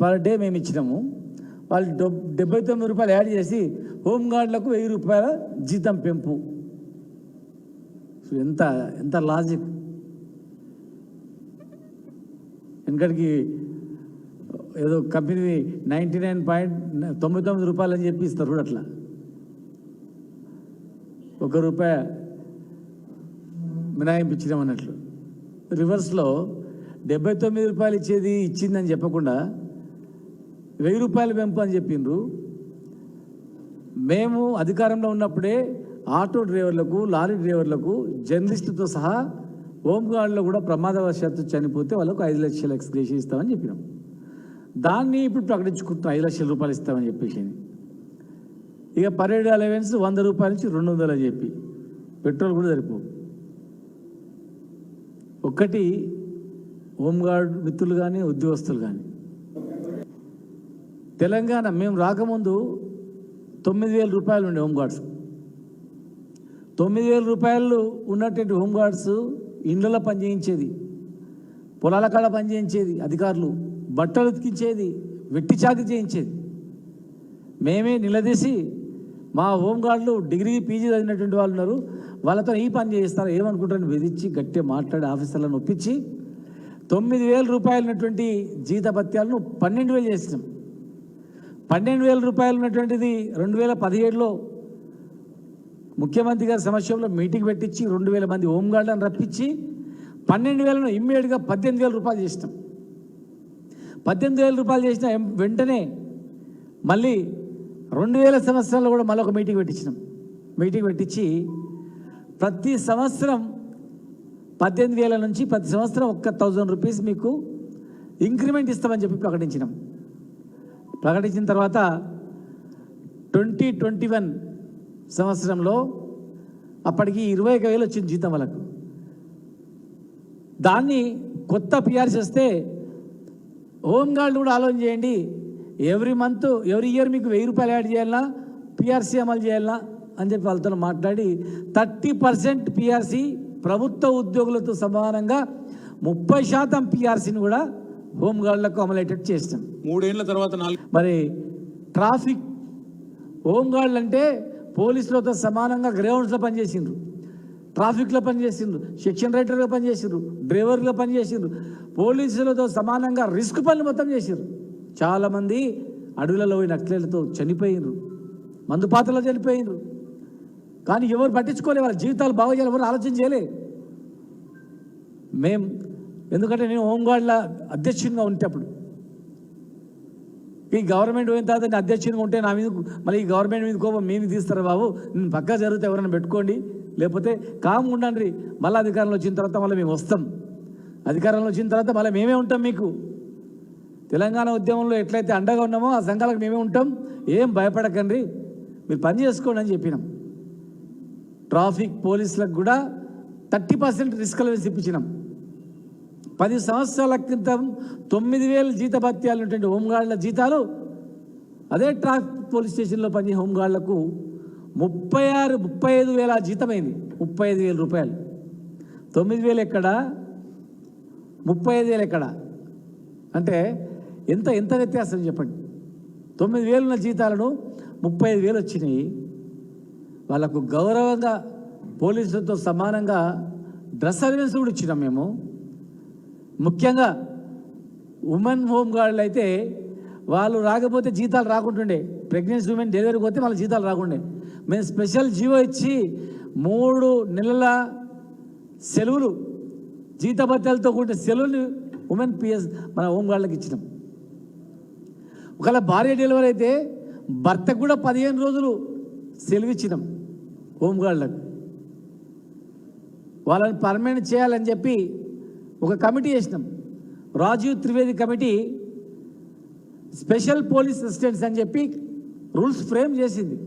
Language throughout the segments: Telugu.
పర్ డే మేము ఇచ్చినాము. వాళ్ళు 79 రూపాయలు యాడ్ చేసి హోంగార్డులకు 1000 రూపాయల జీతం పెంపు. ఎంత ఎంత లాజిక్. ఎందుకంటే ఏదో కంపెనీ 99.99 రూపాయలు అని చెప్పి ఇస్తారు కూడా. అట్లా ₹1 మినాయింపించడం అన్నట్లు. రివర్స్లో 79 రూపాయలు ఇచ్చిందని చెప్పకుండా 1000 రూపాయలు పెంపు అని చెప్పిండ్రు. మేము అధికారంలో ఉన్నప్పుడే ఆటో డ్రైవర్లకు, లారీ డ్రైవర్లకు, జర్నలిస్టుతో సహా హోంగార్డులో కూడా ప్రమాదవశాత్తు చనిపోతే వాళ్ళకు 5 లక్షల ఎక్స్గ్రేషన్ ఇస్తామని చెప్పినాం. దాన్ని ఇప్పుడు ప్రకటించుకుంటున్నాం 5 లక్షల రూపాయలు ఇస్తామని చెప్పేసి. ఇక పరేడ్ అలవెన్స్ 100 రూపాయల నుంచి 200 అని చెప్పి పెట్రోల్ కూడా సరిపోవు. ఒక్కటి హోంగార్డ్ మిత్రులు కానీ ఉద్యోగస్తులు కానీ తెలంగాణ మేము రాకముందు 9,000 రూపాయలు ఉండే హోంగార్డ్స్. 9,000 రూపాయలు ఉన్నటువంటి హోంగార్డ్స్ ఇండ్లలో పనిచేయించేది, పొలాల కాడ పనిచేయించేది, అధికారులు బట్టలు ఉతికించేది, వెట్టి చాకరీ చేయించేది. మేమే నిలదీసి మా హోంగార్డులు డిగ్రీ పీజీ చదివినటువంటి వాళ్ళు ఉన్నారు, వాళ్ళతో ఈ పని చేయిస్తారు ఏమనుకుంటారని బెదిరించి గట్టిగా మాట్లాడి ఆఫీసర్లను ఒప్పించి 9,000 రూపాయలు ఉన్నటువంటి జీతభత్యాలను 12,000 చేసినాం. 12,000 రూపాయలు ఉన్నటువంటిది 2017లో ముఖ్యమంత్రి గారి సమక్షంలో మీటింగ్ పెట్టించి 2,000 మంది హోంగార్డులను రప్పించి 12,000ను ఇమ్మీడియట్గా 18,000 రూపాయలు చేసినాం. 18,000 రూపాయలు చేసిన వెంటనే మళ్ళీ 2000 సంవత్సరాల్లో కూడా మళ్ళీ ఒక మీటింగ్ పెట్టించినాం. మీటింగ్ పెట్టించి ప్రతి సంవత్సరం 18,000 నుంచి ప్రతి సంవత్సరం 1,000 రూపీస్ మీకు ఇంక్రిమెంట్ ఇస్తామని చెప్పి ప్రకటించినాం. ప్రకటించిన తర్వాత 2021 సంవత్సరంలో అప్పటికి 21,000 వచ్చింది జీతం వాళ్ళకు. దాన్ని కొత్త పిఆర్సీ వస్తే హోంగార్డు కూడా ఆలోచన చేయండి, ఎవ్రీ ఇయర్ మీకు 1000 రూపాయలు యాడ్ చేయాలన్నా, పిఆర్సీ అమలు చేయాలన్నా అని చెప్పి వాళ్ళతో మాట్లాడి 30% పిఆర్సీ ప్రభుత్వ ఉద్యోగులతో సమానంగా 30% పిఆర్సీని కూడా హోంగార్డులకు అమలయ్యేటట్టు చేస్తాం. 3 ఏళ్ల తర్వాత మరి ట్రాఫిక్ హోంగార్డులు అంటే పోలీసులతో సమానంగా గ్రౌండ్స్లో పనిచేసిండ్రు, ట్రాఫిక్లో పనిచేసిండ్రు, సెక్షన్ రైటర్గా పనిచేసిండ్రు, డ్రైవర్గా పనిచేసిండ్రు, పోలీసులతో సమానంగా రిస్క్ పనులు మొత్తం చేసిండ్రు. చాలామంది అడవులలో పోయి నక్సలైట్లతో చనిపోయినరు, మందుపాత్రలో చనిపోయినరు. కానీ ఎవరు పట్టించుకోలే, వాళ్ళ జీవితాలు బాగా చేయాలి, ఎవరు ఆలోచన చేయలే. ఎందుకంటే నేను హోంగార్డుల అధ్యక్షునిగా ఉంటేప్పుడు ఈ గవర్నమెంట్ పోయిన తర్వాత నేను అధ్యక్షునిగా ఉంటే నా మీద మళ్ళీ ఈ గవర్నమెంట్ మీద కోపం మేము తీస్తారు బాబు, నేను పక్కా జరిగితే ఎవరైనా పెట్టుకోండి, లేకపోతే కామ్గా ఉండండి, మళ్ళీ అధికారంలో వచ్చిన తర్వాత మళ్ళీ మేము వస్తాం, అధికారంలో వచ్చిన తర్వాత మళ్ళీ మేమే ఉంటాం, మీకు తెలంగాణ ఉద్యమంలో ఎట్లయితే అండగా ఉన్నామో ఆ సంఘాలకు మేమే ఉంటాం, ఏం భయపడకండి, మీరు పని చేసుకోండి అని చెప్పినాం. ట్రాఫిక్ పోలీసులకు కూడా 30% రిస్క్ అలవెన్స్ ఇప్పించినాం. 10 సంవత్సరాల క్రితం 9,000 జీతభత్యాలు ఉన్నటువంటి హోంగార్డుల జీతాలు అదే ట్రాఫిక్ పోలీస్ స్టేషన్లో పని హోంగార్డులకు 35,000 జీతమైంది. 35,000 రూపాయలు. 9,000 ఎక్కడ, 35,000 ఎక్కడ అంటే ఎంత వ్యత్యాసం చెప్పండి. 9,000 ఉన్న జీతాలను 35,000 వచ్చినాయి. వాళ్ళకు గౌరవంగా పోలీసులతో సమానంగా డ్రెస్ అలవెన్స్ కూడా ఇచ్చినాం మేము. ముఖ్యంగా ఉమెన్ హోంగార్డులు అయితే వాళ్ళు రాకపోతే జీతాలు రాకుంటుండే, ప్రెగ్నెన్సీ ఉమెన్ డెలివరీకి పోతే వాళ్ళ జీతాలు రాకుండే. మేము స్పెషల్ జీవో ఇచ్చి 3 నెలల సెలవులు జీతభత్యాలతో కూడిన సెలవులు ఉమెన్ పిఎస్ మన హోంగార్డులకు ఇచ్చినాం. ఒకవేళ భార్య డెలివరీ అయితే భర్తకు కూడా 15 రోజులు సెలవు ఇచ్చినాం హోంగార్డులకు. వాళ్ళని పర్మనెంట్ చేయాలని చెప్పి ఒక కమిటీ చేసినాం, Rajiv Trivedi committee. Special police assistants అని చెప్పి రూల్స్ ఫ్రేమ్ చేసింది.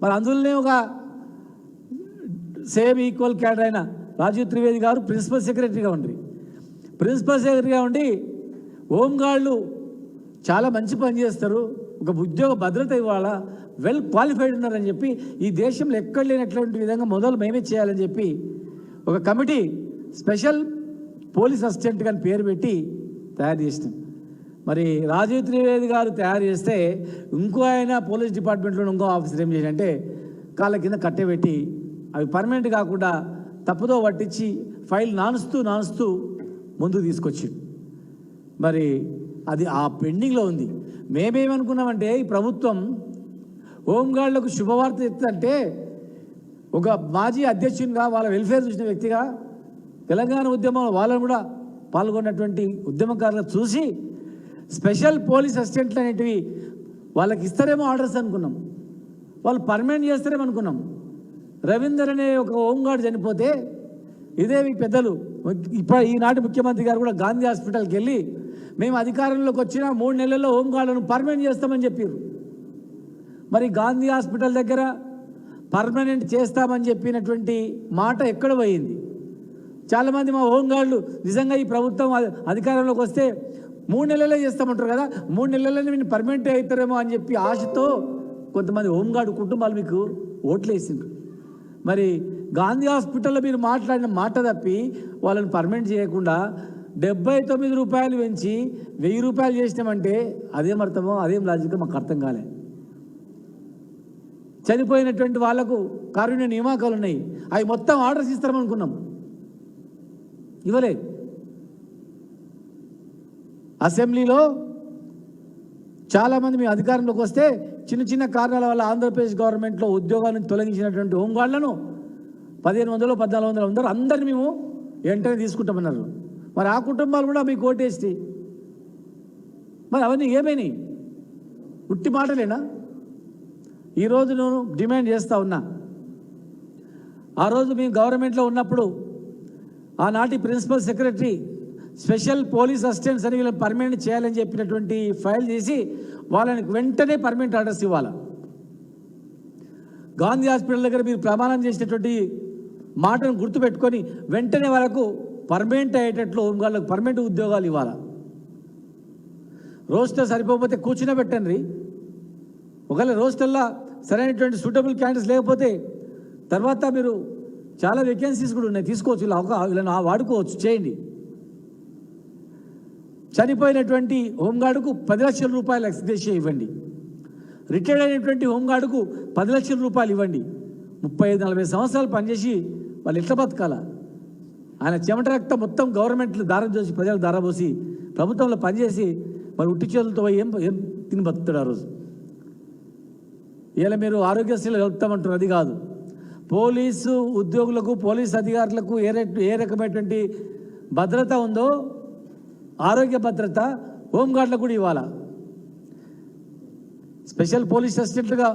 మరి అందులోనే ఒక సేమ్ ఈక్వల్ క్యాడర్ అయిన రాజీవ్ త్రివేది గారు ప్రిన్సిపల్ సెక్రటరీగా ఉండి హోంగార్డులు చాలా మంచి పని చేస్తారు, ఒక ఉద్యోగ భద్రత ఇవ్వాలా, వెల్ క్వాలిఫైడ్ ఉన్నారని చెప్పి ఈ దేశంలో ఎక్కడ లేనటువంటి విధంగా మొదలు మేమే చేయాలని చెప్పి ఒక కమిటీ స్పెషల్ పోలీస్ అసిస్టెంట్ అని పేరు పెట్టి తయారు చేసినాం. మరి రాజీవ్ త్రివేది గారు తయారు చేస్తే ఇంకో ఆయన పోలీస్ డిపార్ట్మెంట్లో ఇంకో ఆఫీసర్ ఏం చేశారంటే కాళ్ళ కింద కట్టెబెట్టి అవి పర్మనెంట్ కాకుండా తప్పుదో పట్టించి ఫైల్ నానుస్తూ ముందుకు తీసుకొచ్చి మరి అది ఆ పెండింగ్లో ఉంది. మేమేమనుకున్నామంటే ఈ ప్రభుత్వం హోంగార్డులకు శుభవార్త ఇస్తుందంటే ఒక మాజీ అధ్యక్షునిగా వాళ్ళ వెల్ఫేర్ చూసిన వ్యక్తిగా తెలంగాణ ఉద్యమంలో వాళ్ళని కూడా పాల్గొన్నటువంటి ఉద్యమకారులను చూసి స్పెషల్ పోలీస్ అసిస్టెంట్లు అనేటివి వాళ్ళకి ఇస్తారేమో ఆర్డర్స్ అనుకున్నాం, వాళ్ళు పర్మనెంట్ చేస్తారేమో అనుకున్నాం. రవీందర్ అనే ఒక హోంగార్డ్ చనిపోతే ఇదే పెద్దలు ఈనాటి ముఖ్యమంత్రి గారు కూడా గాంధీ హాస్పిటల్కి వెళ్ళి మేము అధికారంలోకి వచ్చిన 3 నెలల్లో హోంగార్డులను పర్మనెంట్ చేస్తామని చెప్పారు. మరి గాంధీ హాస్పిటల్ దగ్గర పర్మనెంట్ చేస్తామని చెప్పినటువంటి మాట ఎక్కడ పోయింది? చాలామంది మా హోంగార్డులు నిజంగా ఈ ప్రభుత్వం అధికారంలోకి వస్తే 3 నెలలే చేస్తామంటారు కదా, 3 నెలలనే మీరు పర్మనెంట్ అవుతారేమో అని చెప్పి ఆశతో కొంతమంది హోంగార్డు కుటుంబాలు మీకు ఓట్లు వేసిండ్రు. మరి గాంధీ హాస్పిటల్లో మీరు మాట్లాడిన మాట తప్పి వాళ్ళని పర్మనెంట్ చేయకుండా 79 రూపాయలు పెంచి 1000 రూపాయలు చేసినామంటే అదేం అర్థమో అదేం లాజికో మాకు అర్థం కాలే. చనిపోయినటువంటి వాళ్లకు కారుణ్య నియామకాలు ఉన్నాయి, అవి మొత్తం ఆర్డర్స్ ఇస్తామనుకున్నాం, ఇవ్వలేదు. అసెంబ్లీలో చాలామంది మీ అధికారంలోకి వస్తే చిన్న కారణాల వల్ల ఆంధ్రప్రదేశ్ గవర్నమెంట్లో ఉద్యోగాలను తొలగించినటువంటి హోంగార్డులను 1500 1400 అందరినీ మేము వెంటనే తీసుకుంటామన్నారు. మరి ఆ కుటుంబాలు కూడా మీకు ఓటేసి మరి అవన్నీ ఏమైనాయి? ఉట్టి మాటలేనా? ఈరోజు నేను డిమాండ్ చేస్తూ ఉన్నా, ఆ రోజు మేము గవర్నమెంట్లో ఉన్నప్పుడు ఆనాటి principal secretary special police assistants అని వీళ్ళని పర్మనెంట్ చేయాలని చెప్పినటువంటి ఫైల్ చేసి వాళ్ళని వెంటనే పర్మనెంట్ ఆర్డర్స్ ఇవ్వాలి. గాంధీ హాస్పిటల్ దగ్గర మీరు ప్రమాణం చేసినటువంటి మాటను గుర్తుపెట్టుకొని వెంటనే వాళ్ళకు పర్మనెంట్ అయ్యేటట్లు వాళ్ళకు పర్మనెంట్ ఉద్యోగాలు ఇవ్వాలి. రోస్టర్ సరిపోతే కూర్చునే పెట్టండి. ఒకవేళ రోస్టర్లో సరైనటువంటి సూటబుల్ క్యాండిడేట్స్ లేకపోతే తర్వాత మీరు చాలా వేకెన్సీస్ కూడా ఉన్నాయి, తీసుకోవచ్చు, వీళ్ళని వాడుకోవచ్చు, చేయండి. చనిపోయినటువంటి హోంగార్డుకు 10 లక్షల రూపాయలు ఎక్స్గ్రేషియా ఇవ్వండి. రిటైర్డ్ అయినటువంటి హోంగార్డుకు 10 లక్షల రూపాయలు ఇవ్వండి. 35-40 సంవత్సరాలు పనిచేసి వాళ్ళు ఎట్లా బతకాలా? ఆయన చెమట రక్తం మొత్తం గవర్నమెంట్లు దారం చేసి ప్రజలు దారబోసి ప్రభుత్వంలో పనిచేసి మరి ఉట్టి చేతులతో ఏం తిని బతుకుతాడు ఆ రోజు. ఇలా మీరు ఆరోగ్యశ్రీలో కలుపుతామంటారు, అది కాదు. పోలీసు ఉద్యోగులకు పోలీసు అధికారులకు ఏ రకమైనటువంటి భద్రత ఉందో ఆరోగ్య భద్రత హోంగార్డులకు కూడా ఇవ్వాలా. స్పెషల్ పోలీస్ అసిస్టెంట్లుగా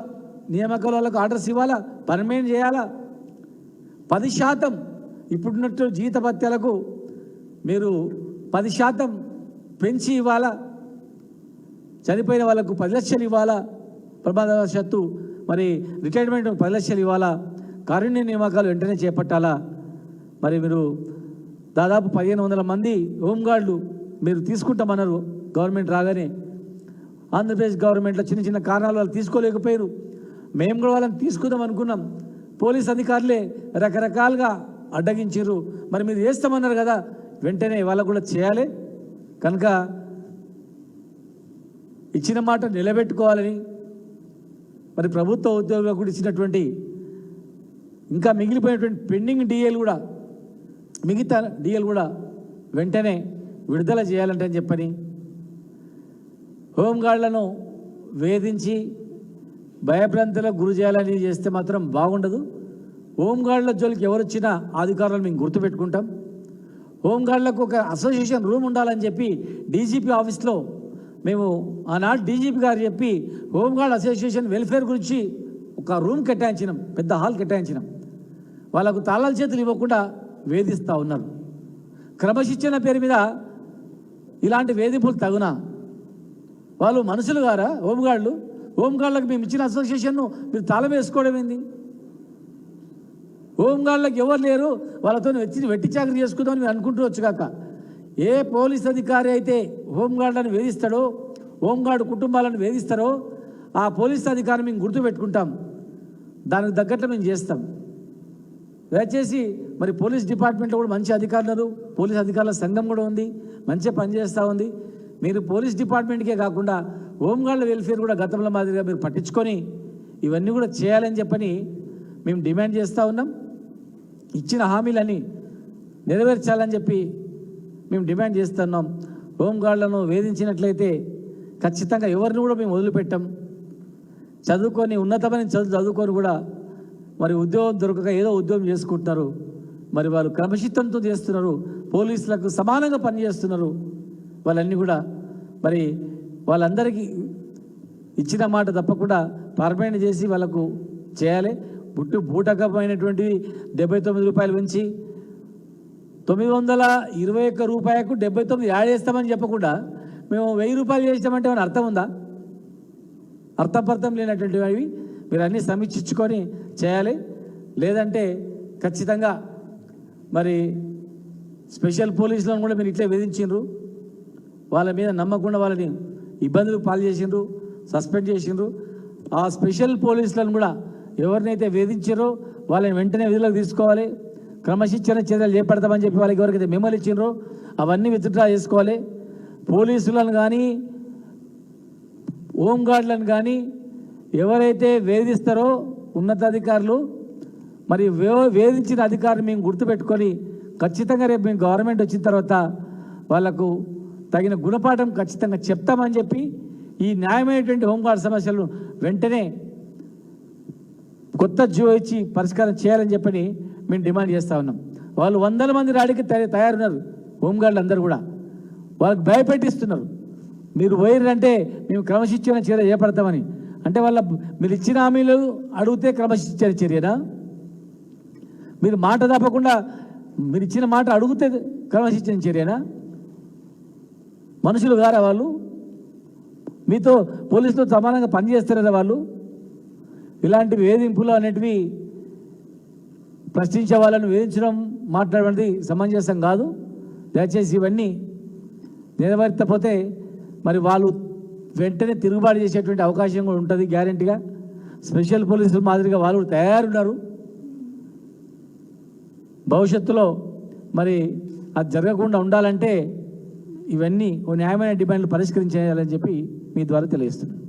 నియామకాల వాళ్ళకు ఆర్డర్స్ ఇవ్వాలా, పర్మనెంట్ చేయాలా. 10% ఇప్పుడున్నట్టు జీతభత్యాలకు మీరు 10% పెంచి ఇవ్వాలా. చనిపోయిన వాళ్ళకు 10 లక్షలు ఇవ్వాలా. ప్రమాదవశాత్తు మరి రిటైర్మెంట్ 10 లక్షలు ఇవ్వాలా. కారుణ్య నియామకాలు వెంటనే చేపట్టాలా. మరి మీరు దాదాపు 1500 మంది హోంగార్డులు మీరు తీసుకుంటామన్నారు గవర్నమెంట్ రాగానే. ఆంధ్రప్రదేశ్ గవర్నమెంట్లో చిన్న కారణాలు వాళ్ళు తీసుకోలేకపోయారు. మేము కూడా వాళ్ళని తీసుకుందాం అనుకున్నాం. పోలీస్ అధికారులే రకరకాలుగా అడ్డగించారు. మరి మీరు చేస్తామన్నారు కదా, వెంటనే వాళ్ళకు కూడా చేయాలి. కనుక ఇచ్చిన మాట నిలబెట్టుకోవాలని మరి ప్రభుత్వ ఉద్యోగులకు కూడా ఇచ్చినటువంటి ఇంకా మిగిలిపోయినటువంటి పెండింగ్ డిఏలు కూడా మిగతా డిఏలు కూడా వెంటనే విడుదల చేయాలంటే అని చెప్పని హోంగార్డులను వేధించి భయభ్రాంతులకు గురి చేయాలని చేస్తే మాత్రం బాగుండదు. హోంగార్డుల జోలికి ఎవరు వచ్చినా అధికారులను మేము గుర్తుపెట్టుకుంటాం. హోంగార్డులకు ఒక అసోసియేషన్ రూమ్ ఉండాలని చెప్పి డీజీపీ ఆఫీస్లో మేము ఆనాడు డీజీపీ గారు చెప్పి హోంగార్డ్ అసోసియేషన్ వెల్ఫేర్ గురించి ఒక రూమ్ కేటాయించినాం, పెద్ద హాల్ కేటాయించినాం. వాళ్ళకు తాళాల చేతులు ఇవ్వకుండా వేధిస్తూ ఉన్నారు. క్రమశిక్షణ పేరు మీద ఇలాంటి వేధింపులు తగునా? వాళ్ళు మనుషులు గారా హోంగార్డులు? హోంగార్డులకు మేము ఇచ్చిన అసోసియేషన్ను మీరు తాళం వేసుకోవడం ఏంది? హోంగార్డులకు ఎవరు లేరు, వాళ్ళతో వెట్టి చాకరీ చేసుకుందామని మీరు అనుకుంటూ కాక, ఏ పోలీస్ అధికారి అయితే హోంగార్డులను వేధిస్తాడో, హోంగార్డు కుటుంబాలను వేధిస్తారో ఆ పోలీస్ అధికారిని మేము గుర్తుపెట్టుకుంటాం, దానికి తగ్గట్లు మేము చేస్తాం. దయచేసి మరి పోలీస్ డిపార్ట్మెంట్లో కూడా మంచి అధికారులు, పోలీస్ అధికారుల సంఘం కూడా ఉంది, మంచిగా పనిచేస్తూ ఉంది. మీరు పోలీస్ డిపార్ట్మెంట్కే కాకుండా హోంగార్డుల వెల్ఫేర్ కూడా గతంలో మాదిరిగా మీరు పట్టించుకొని ఇవన్నీ కూడా చేయాలని చెప్పని మేము డిమాండ్ చేస్తూ ఉన్నాం. ఇచ్చిన హామీలన్నీ నెరవేర్చాలని చెప్పి మేము డిమాండ్ చేస్తున్నాం. హోంగార్డులను వేధించినట్లయితే ఖచ్చితంగా ఎవరిని కూడా మేము వదిలిపెట్టాం. చదువుకొని ఉన్నతమైన చదువుకొని కూడా మరి ఉద్యోగం దొరకక ఏదో ఉద్యోగం చేసుకుంటున్నారు. మరి వాళ్ళు క్రమశిక్షణతో చేస్తున్నారు, పోలీసులకు సమానంగా పనిచేస్తున్నారు. వాళ్ళన్నీ కూడా మరి వాళ్ళందరికీ ఇచ్చిన మాట తప్పకుండా పర్మనెంట్ చేసి వాళ్ళకు చేయాలి. బూటకమైనటువంటివి 79 రూపాయలు పెంచి 921 రూపాయకు 79 యాడ్ చేస్తామని చెప్పకుండా మేము 1000 రూపాయలు చేస్తామంటే ఏమైనా అర్థం ఉందా? అర్థపర్థం లేనటువంటివి అవి మీరు అన్నీ సమీక్షించుకొని చేయాలి. లేదంటే ఖచ్చితంగా మరి స్పెషల్ పోలీసులను కూడా మీరు ఇట్లే వేధించిండ్రు. వాళ్ళ మీద నమ్మకుండా వాళ్ళని ఇబ్బందులు పాలు చేసిండ్రు, సస్పెండ్ చేసిండ్రు. ఆ స్పెషల్ పోలీసులను కూడా ఎవరినైతే వేధించారో వాళ్ళని వెంటనే విధులకు తీసుకోవాలి. క్రమశిక్షణ చర్యలు చేపడతామని చెప్పి వాళ్ళకి ఎవరికైతే మెమోలు ఇచ్చిండ్రో అవన్నీ విత్డ్రా చేసుకోవాలి. పోలీసులను కానీ హోంగార్డులను కానీ ఎవరైతే వేధిస్తారో ఉన్నతాధికారులు మరి వేధించిన అధికారులు మేము గుర్తుపెట్టుకొని ఖచ్చితంగా రేపు మేము గవర్నమెంట్ వచ్చిన తర్వాత వాళ్లకు తగిన గుణపాఠం ఖచ్చితంగా చెప్తామని చెప్పి ఈ న్యాయమైనటువంటి హోంగార్డు సమస్యలను వెంటనే కొత్త జీవో ఇచ్చి పరిష్కారం చేయాలని చెప్పని మేము డిమాండ్ చేస్తూ ఉన్నాం. వాళ్ళు 100 మంది రాడికి తయారున్నారు. హోంగార్డులు అందరూ కూడా వాళ్ళకి భయపెట్టిస్తున్నారు. మీరు పోయిరంటే మేము క్రమశిక్షణ చర్య చేపడతామని. అంటే మీరు ఇచ్చిన హామీలు అడిగితే క్రమశిక్షణ చర్యనా? మీరు మాట తప్పకుండా మీరు ఇచ్చిన మాట అడిగితే క్రమశిక్షణ చర్యనా? మనుషులు గారా వాళ్ళు? మీతో పోలీసుతో సమానంగా పనిచేస్తారు కదా వాళ్ళు? ఇలాంటి వేధింపులు అనేటివి ప్రశ్నించే వాళ్ళను వేధించడం మాట్లాడేది సమంజసం కాదు. దయచేసి ఇవన్నీ నెరవేర్చకపోతే మరి వాళ్ళు వెంటనే తిరుగుబాటు చేసేటువంటి అవకాశం కూడా ఉంటుంది గ్యారెంటీగా. స్పెషల్ పోలీసులు మాదిరిగా వాళ్ళు తయారున్నారు. భవిష్యత్తులో మరి అది జరగకుండా ఉండాలంటే ఇవన్నీ ఓ న్యాయమైన డిమాండ్లు పరిష్కరించేయాలని చెప్పి మీ ద్వారా తెలియజేస్తున్నాను.